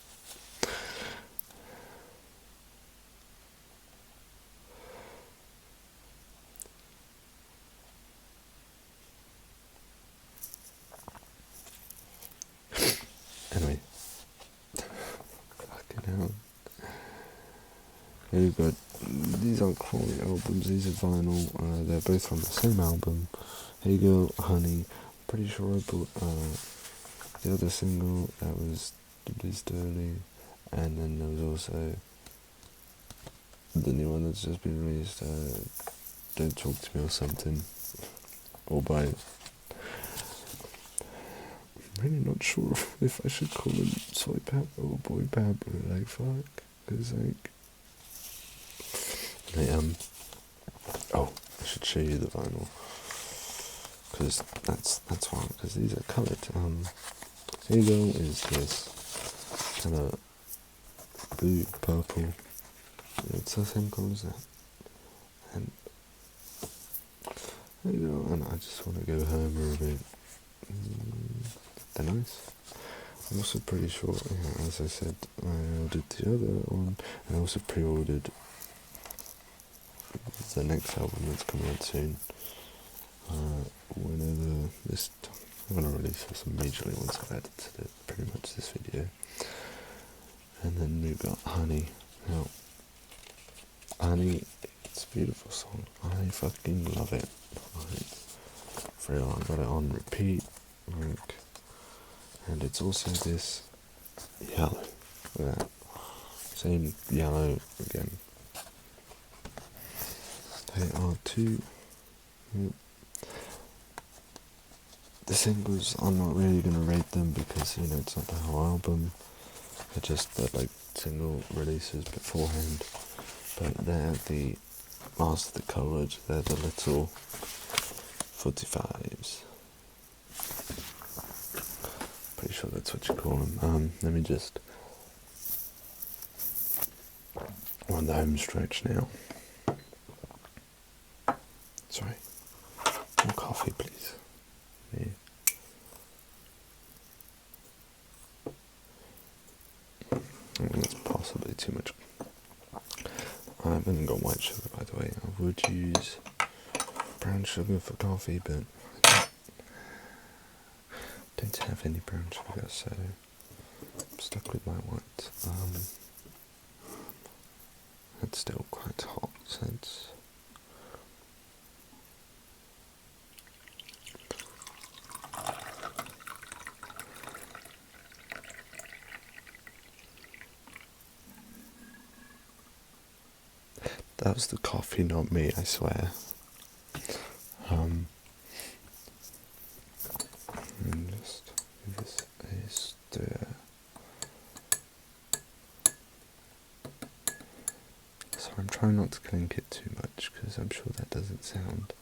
Anyway. Fucking hell. Here we've got, these aren't quality albums, these are vinyl, they're both from the same album. Hey Girl, Honey. I'm pretty sure I bought the other single that was released early, and then there was also the new one that's just been released, Don't Talk to Me or something, or by, I'm really not sure if I should call him Soy Pablo or Boy Pablo, like fuck, because like, oh, I should show you the vinyl, because that's why, because these are coloured. Here you go, is this kind of blue, purple, it's the same colour as that, and there you go, and I just want to go home a bit. They're nice. I'm also pretty sure, yeah, as I said, I ordered the other one, and I also pre-ordered the next album that's coming out soon. Whenever this, I'm going to release this immediately once I've edited it, pretty much this video. And then we've got Honey. Now, Honey, it's a beautiful song. I fucking love it. For real, I got it on repeat. Like, and it's also this yellow. Look at that. Same yellow again. They are two. The singles, I'm not really going to rate them because, you know, it's not the whole album. They're like single releases beforehand. But they're the last of the coloured, they're the little 45s. Pretty sure that's what you call them. Let me just... We're on the home stretch now. Sorry. More coffee, please. Yeah. I mean, that's possibly too much. I haven't got white sugar, by the way. I would use brown sugar for coffee, but I don't have any brown sugar, so I'm stuck with my white. It's still quite hot, so it's... That was the coffee, not me, I swear. And just give this a stir. So I'm trying not to clink it too much, because I'm sure that doesn't sound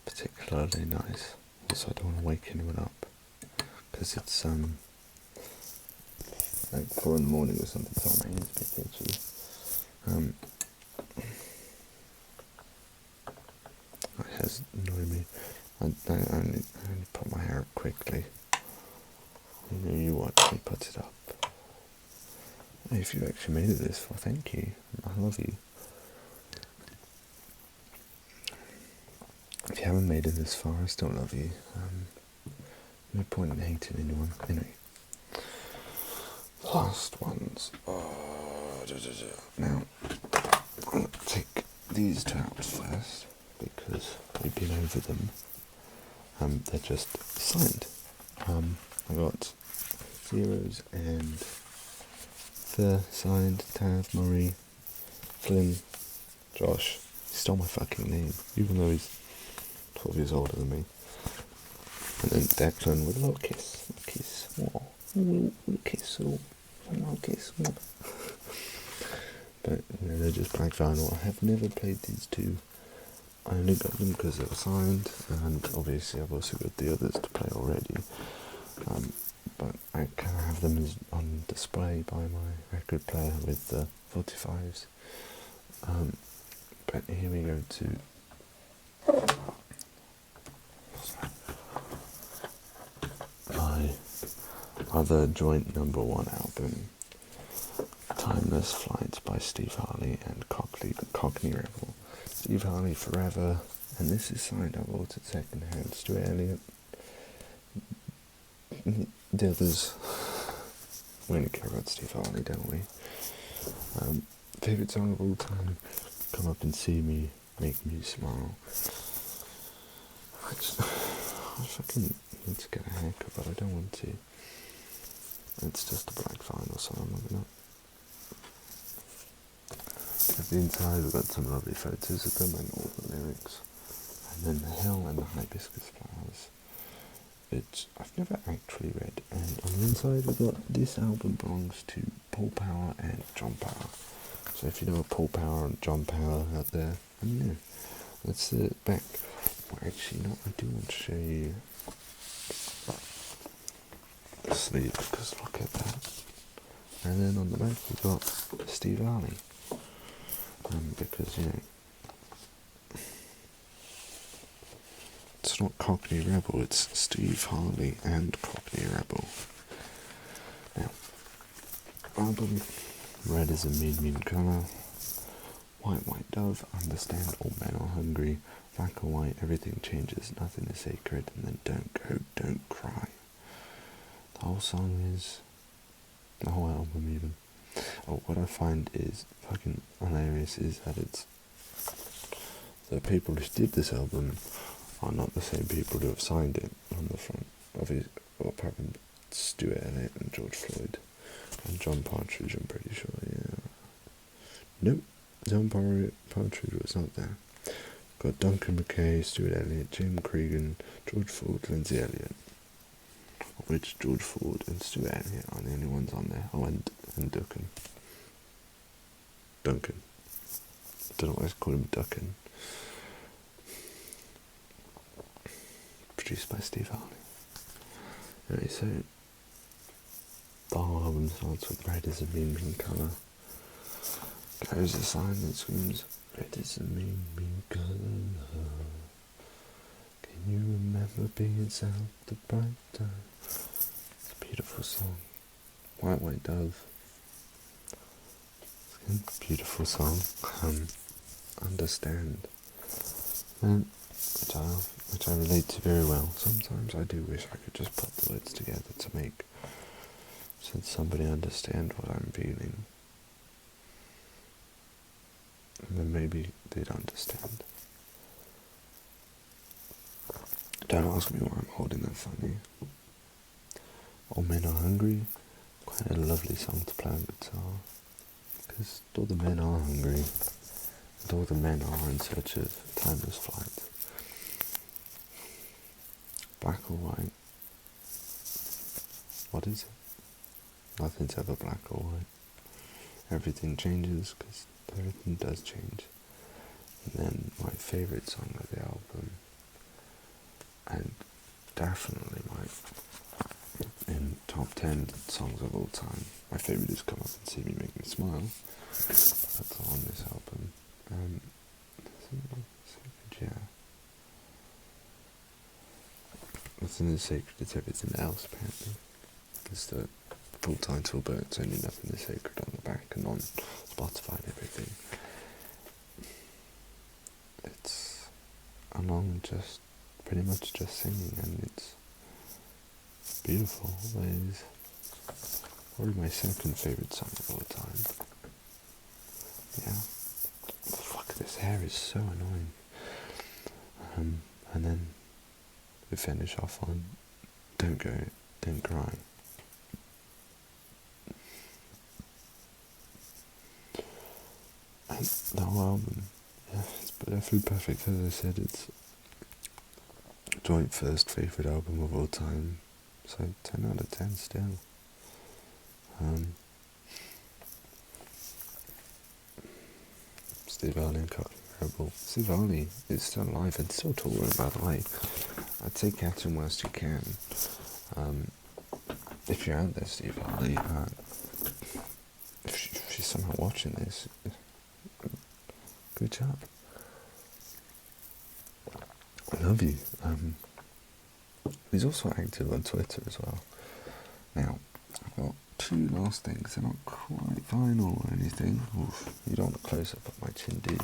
particularly nice. Also, I don't want to wake anyone up, because it's like 4 in the morning or something, so my hand's a bit itchy. It has annoyed me. I only put my hair up quickly. You know, you watch me put it up. If you actually made it this far, thank you. I love you. If you haven't made it this far, I still love you. No point in hating anyone. Anyway. Last ones. Now, I'm going to take these two out first, because we've been over them. They're just signed. I got Zeros and the signed Tav, Murray, Flynn, Josh. He stole my fucking name, even though he's 12 years older than me. And then Declan with a little kiss. A kiss. Oh, a little kiss. A little kiss. But, you know, they're just black vinyl. I have never played these two. I only got them because they were signed, and obviously I've also got the others to play already. But I kind of have them on display by my record player with the 45s. But here we go to my other joint #1 album, Timeless Flights by Steve Harley and Cockney Rebel. Steve Harley forever, and this is signed. I bought it second hand. Stuart Elliott. The others, we only care about Steve Harley, don't we? Favourite song of all time, Come Up and See Me, Make Me Smile. I fucking need to get a haircut, but I don't want to. It's just a black vinyl, so I'm not gonna. At the inside, we've got some lovely photos of them and all the lyrics. And then the hill and the hibiscus flowers, which I've never actually read. And on the inside, we've got this album belongs to Paul Power and John Power. So if you know Paul Power and John Power out there, let me know. That's the back. Well, actually, no, I do want to show you the sleeve, because look at that. And then on the back, we've got Steve Harley. Because, you know, it's not Cockney Rebel, it's Steve Harley and Cockney Rebel. Now, album, red is a mean colour, white dove, understand all men are hungry, black or white, everything changes, nothing is sacred, and then don't go, don't cry. The whole song is, the whole album even. Oh, what I find is fucking hilarious is that it's the people who did this album are not the same people who have signed it on the front. Obviously, well, apart from Stuart Elliott and George Floyd and John Partridge, I'm pretty sure. Yeah. Nope, John Partridge was not there. Got Duncan McKay, Stuart Elliott, Jim Cregan, George Ford, Lindsay Elliott. Which George Ford and Stuart Elliott are the only ones on there. Oh, and Duncan. I don't know why I call him Duncan. Produced by Steve Harley. Anyway, so the whole album starts with red is a mean colour. Goes a sign that screams, red is a mean colour. Can you remember being south the bright time? It's a beautiful song. White Dove. It's a beautiful song. Understand. And which I relate to very well. Sometimes I do wish I could just put the words together to make so somebody understand what I'm feeling. And then maybe they'd understand. Don't ask me why I'm holding that funny. All Men Are Hungry, quite a lovely song to play on guitar, because all the men are hungry, And all the men are in search of timeless flight. Black or white? What is it? Nothing's ever black or white. Everything changes, because everything does change. And then my favourite song of the album, and definitely in top 10 songs of all time, my favourite is Come Up and See Me Make Me Smile. That's on this album. Yeah. Nothing is sacred, it's everything else, apparently. It's the full title, but it's only Nothing is Sacred on the back and on Spotify and everything. It's along just pretty much just singing, and it's beautiful. It's probably my second favourite song of all time. Yeah. Fuck, this hair is so annoying. And then we finish off on Don't Go, Don't Cry. And the whole album, yeah, it's definitely perfect. As I said, it's joint first favourite album of all time, so 10 out of 10 still. Steve Harley and Cockney. Steve Harley is still alive and still touring, by the way. I'd say catch him whilst you can. If you're out there, Steve Harley, if you're somehow watching this, good job. I love you. He's also active on Twitter as well. Now, I've got two last things. They're not quite final or anything. Oof, you don't want a close-up of my chin, do you?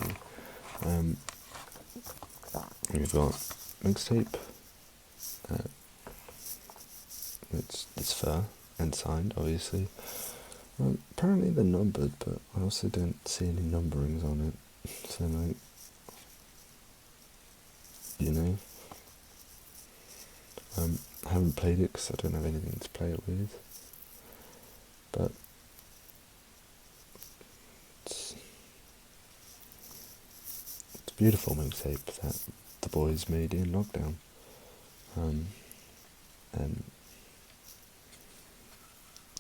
We've got Mixtape. It's fair and signed, obviously. Well, apparently they're numbered, but I also don't see any numberings on it. So, like, you know, I haven't played it because I don't have anything to play it with. But it's a beautiful mixtape that the boys made in lockdown. And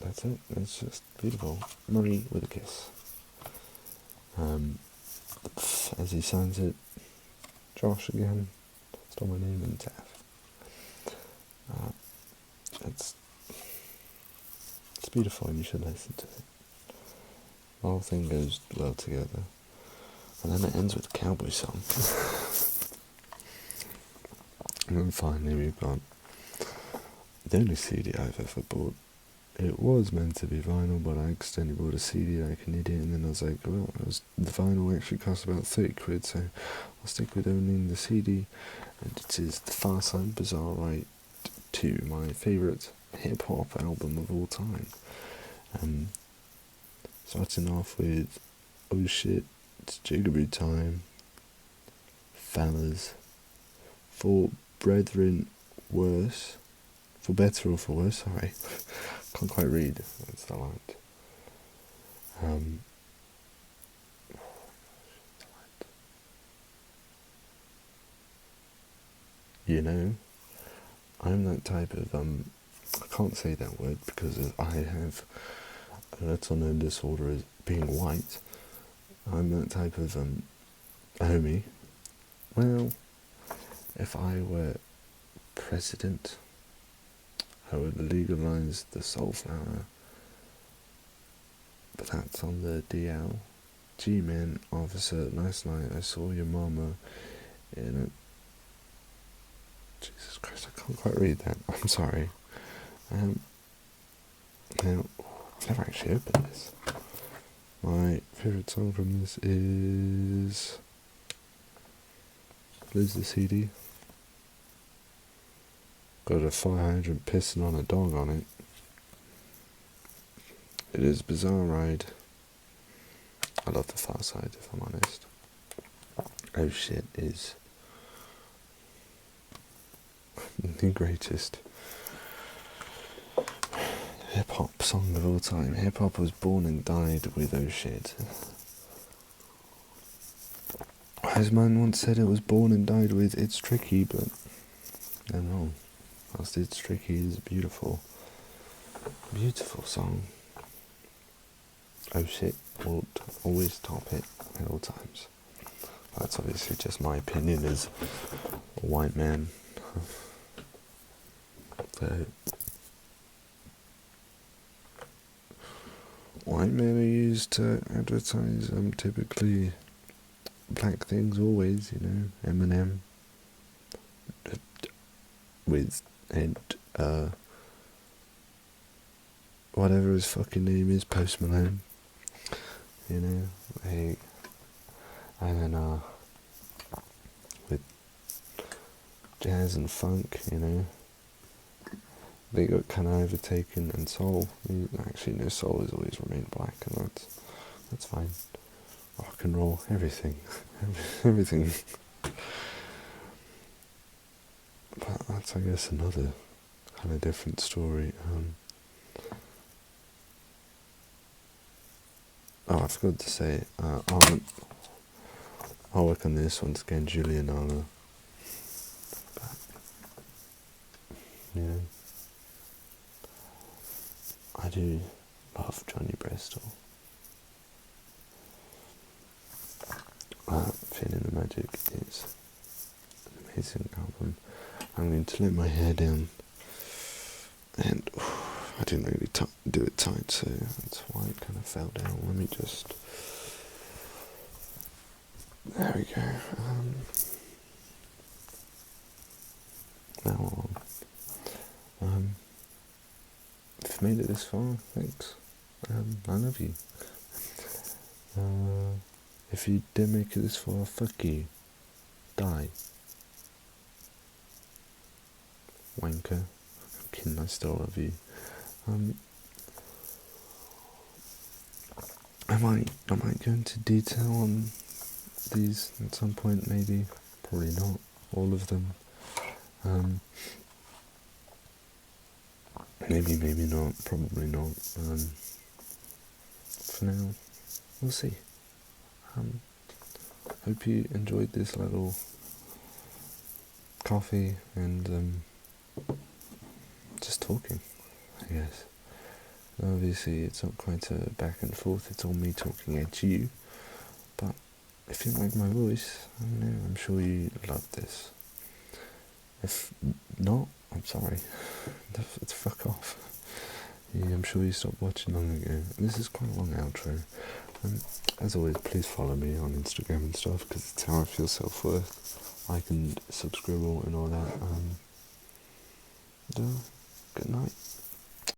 that's it. It's just beautiful. Marie with a kiss. As he signs it, Josh again. Stole my name and Taff. It's beautiful and you should listen to it. The whole thing goes well together. And then it ends with a cowboy song. And then finally we've got the only CD I've ever bought. It was meant to be vinyl, but I accidentally bought a CD like an idiot, and then I was like, well, the vinyl actually cost about 30 quid, so I'll stick with owning the CD. And it is the Pharcyde Bizarre Right 2, my favourite hip-hop album of all time. Starting off with Oh Shit, It's Jigaboo Time, Fellas, For Brethren Worse, For Better or For Worse, sorry, can't quite read, that's the line. You know, I'm that type of, I can't say that word because I have a little known disorder as being white. I'm that type of homie. Well, if I were president, I would legalise the soulflower. But that's on the DL. G-Man officer, last night I saw your mama in a... Jesus Christ, I can't quite read that. I'm sorry. Now, I've never actually opened this. My favourite song from this is... Lose the CD. Got a fire hydrant pissing on a dog on it. It is Bizarre Ride. I love the Pharcyde, if I'm honest. Oh Shit is the greatest hip-hop song of all time. Hip-hop was born and died with Oh Shit. As man once said, it was born and died with It's Tricky, but they're wrong. Whilst It's Tricky is a beautiful, beautiful song. Oh shit, will always top it at all times. That's obviously just my opinion as a white man. So, white men are used to advertise typically black things always, you know, Eminem with whatever his fucking name is, Post Malone, you know, and then with jazz and funk, you know, they got kind of overtaken, and soul, actually no, soul has always remained black, and that's fine. Rock and roll, everything, everything. But that's, I guess, another kind of different story. I forgot to say, I'll work on this once again, Julian Armour. But, you know, I do love Johnny Bristol. Feeling the Magic is an amazing album. I'm going to let my hair down, and I didn't really do it tight, so that's why it kind of fell down. Let me just, there we go. Now on. If you made it this far, thanks. I love you. If you didn't make it this far, fuck you. Die. Wanker. I'm kidding, I still love you. I might go into detail on these at some point, maybe. Probably not. All of them. Maybe not. Probably not. For now, we'll see. Hope you enjoyed this little coffee and just talking, I guess. Obviously it's not quite a back and forth, it's all me talking at you, but if you like my voice, I don't know, I'm sure you love this. If not, I'm sorry. It's fuck off. Yeah, I'm sure you stopped watching long ago. This is quite a long outro. As always, please follow me on Instagram and stuff, because it's how I feel self-worth. Like and subscribe and all that. Good night.